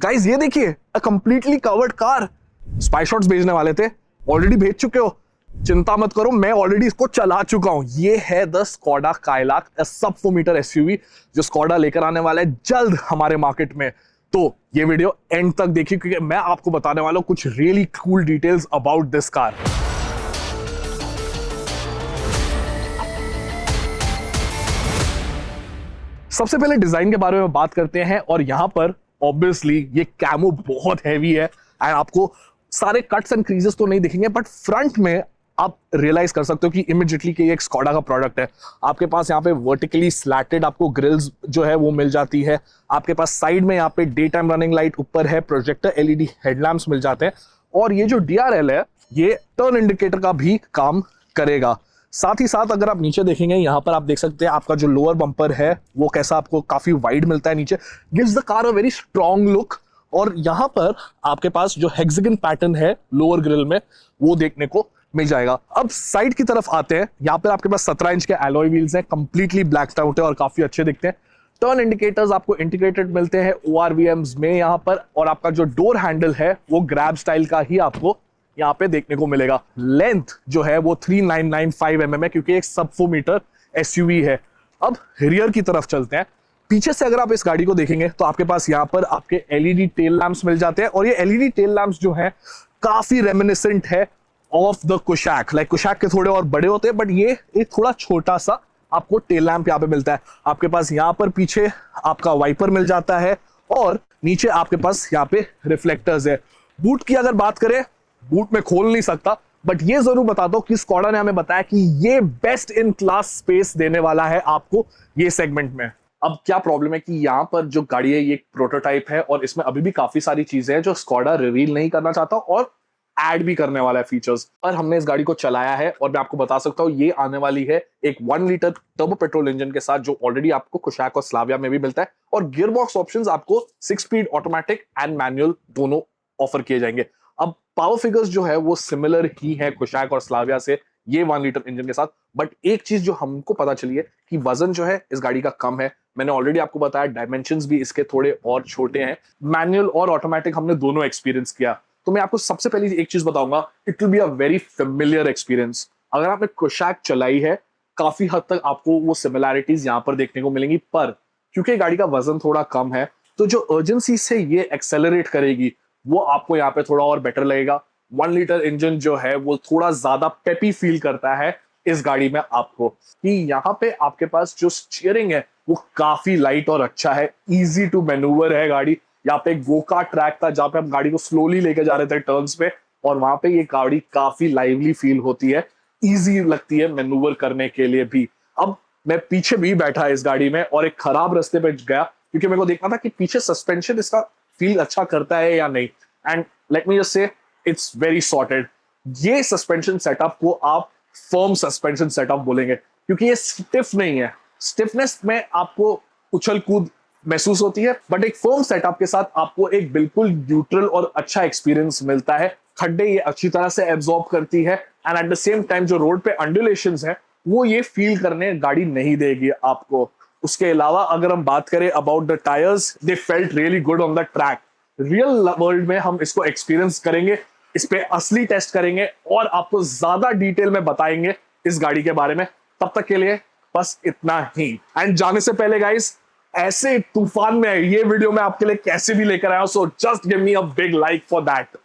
Guys ये देखिए, a completely covered car. Spy shots भेजने वाले थे, ऑलरेडी भेज चुके हो। चिंता मत करो, मैं ऑलरेडी इसको चला चुका हूं। ये है द स्कोडा काइलाक, सब 4 मीटर एसयूवी जो स्कोडा लेकर आने वाला है जल्द हमारे मार्केट में। तो ये वीडियो एंड तक देखिए, क्योंकि मैं आपको बताने वाला हूं कुछ really cool details about this car. सबसे पहले डिजाइन के बारे में बात करते हैं, और यहां पर ऑब्वियसली ये कैमो बहुत हैवी है एंड आपको सारे कट्स एंड क्रीजेस तो नहीं दिखेंगे, बट फ्रंट में आप रियलाइज कर सकते हो कि इमीडिएटली कि ये एक स्कोडा का प्रोडक्ट है। आपके पास यहाँ पे वर्टिकली स्लैटेड आपको ग्रिल्स जो है वो मिल जाती है। आपके पास साइड में यहाँ पे डे टाइम रनिंग लाइट ऊपर है, प्रोजेक्टर एलईडी हेडलैम्प्स मिल जाते हैं, और ये जो डीआरएल है ये टर्न इंडिकेटर का भी काम करेगा। साथ ही साथ अगर आप नीचे देखेंगे, यहाँ पर आप देख सकते हैं आपका जो लोअर बम्पर है वो कैसा आपको काफी वाइड मिलता है नीचे, gives the car a very strong look. और यहाँ पर आपके पास जो हेक्सागन पैटर्न है लोअर ग्रिल में वो देखने को मिल जाएगा। अब साइड की तरफ आते हैं, यहाँ पर आपके पास 17 इंच के एलॉय व्हील्स हैं, कंप्लीटली ब्लैक आउट है और काफी अच्छे दिखते हैं। टर्न इंडिकेटर्स आपको इंटीग्रेटेड मिलते हैं ORVMs में यहाँ पर, और आपका जो डोर हैंडल है वो ग्रैब स्टाइल का ही आपको यहाँ पे देखने को मिलेगा। लेंथ जो है वो 3995 mm है, क्योंकि एक सब 4 मीटर एसयूवी है। अब रियर की तरफ चलते हैं। पीछे से अगर आप इस गाड़ी को देखेंगे तो आपके पास यहाँ पर आपके एलईडी टेल लैंप्स मिल जाते हैं, और ये एलईडी टेल लैंप्स जो है काफी रेमिनिसेंट है of the Kushaq. Like Kushaq के थोड़े और बड़े होते हैं, बट ये एक थोड़ा छोटा सा आपको टेल लैंप यहाँ पे मिलता है। आपके पास यहाँ पर पीछे आपका वाइपर मिल जाता है, और नीचे आपके पास यहाँ पे रिफ्लेक्टर्स है। बूट की अगर बात करें, बूट में खोल नहीं सकता, बट ये जरूर बता दो कि स्कोडा ने हमें बताया कि ये बेस्ट इन क्लास स्पेस देने वाला है आपको ये सेगमेंट में। अब क्या प्रॉब्लम है कि यहाँ पर जो गाड़ी है ये एक प्रोटोटाइप है, और इसमें अभी भी काफी सारी चीजें हैं जो स्कोडा रिवील नहीं करना चाहता और ऐड भी करने वाला है फीचर्स। पर हमने इस गाड़ी को चलाया है और मैं आपको बता सकता हूँ ये आने वाली है एक 1 लीटर टर्बो पेट्रोल इंजन के साथ, जो ऑलरेडी आपको कुशैक और स्लाविया में भी मिलता है, और गियर बॉक्स ऑप्शंस आपको 6 स्पीड ऑटोमेटिक एंड मैनुअल दोनों ऑफर किए जाएंगे। अब पावर फिगर्स जो है वो सिमिलर ही है कुशैक और स्लाविया से ये 1 लीटर इंजन के साथ, बट एक चीज जो हमको पता चली है कि वजन जो है इस गाड़ी का कम है। मैंने ऑलरेडी आपको बताया डायमेंशंस भी इसके थोड़े और छोटे हैं। मैनुअल और ऑटोमेटिक हमने दोनों एक्सपीरियंस किया, तो मैं आपको सबसे पहले एक चीज बताऊंगा, it will be a very familiar experience. अगर आपने कुशैक चलाई है, काफी हद तक आपको वो सिमिलैरिटीज यहाँ पर देखने को मिलेंगी, पर क्योंकि गाड़ी का वजन थोड़ा कम है तो जो अर्जेंसी से ये एक्सेलरेट करेगी वो आपको यहाँ पे थोड़ा और बेटर लगेगा। 1 लीटर इंजन जो है वो थोड़ा ज्यादा पेपी फील करता है इस गाड़ी में आपको, कि यहाँ पे आपके पास जो स्टीयरिंग है वो काफी लाइट और अच्छा है, इजी टू मैन्यूवर है गाड़ी। यहाँ पे एक गोका ट्रैक था जहाँ पे हम गाड़ी को स्लोली लेके जा रहे थे टर्न्स पे, और वहां पे ये गाड़ी काफी लाइवली फील होती है, इजी लगती है मैन्यूवर करने के लिए भी। अब मैं पीछे भी बैठा इस गाड़ी में और एक खराब रास्ते पे गया, क्योंकि मेरे को देखना था कि पीछे सस्पेंशन इसका फील अच्छा करता है या नहीं, and let me just say it's very sorted. ये सस्पेंशन सेटअप को आप फर्म सस्पेंशन सेटअप बोलेंगे, क्योंकि ये स्टिफ नहीं है। स्टिफनेस में आपको उछल कूद महसूस होती है, बट एक फर्म सेटअप के साथ आपको एक बिल्कुल न्यूट्रल और अच्छा एक्सपीरियंस मिलता है। खड्डे ये अच्छी तरह से एब्जॉर्ब करती है, and at the same time जो रोड पे अंडुलेशंस है वो ये फील करने गाड़ी नहीं देगी आपको। उसके अलावा अगर हम बात करें about the tyres, they felt really good on the track. Real world में हम इसको एक्सपीरियंस करेंगे, इस पे असली टेस्ट करेंगे और आपको ज्यादा डिटेल में बताएंगे इस गाड़ी के बारे में। तब तक के लिए बस इतना ही। एंड जाने से पहले गाइस, ऐसे तूफान में ये वीडियो मैं आपके लिए कैसे भी लेकर आया हूं, so just give me a big like for that.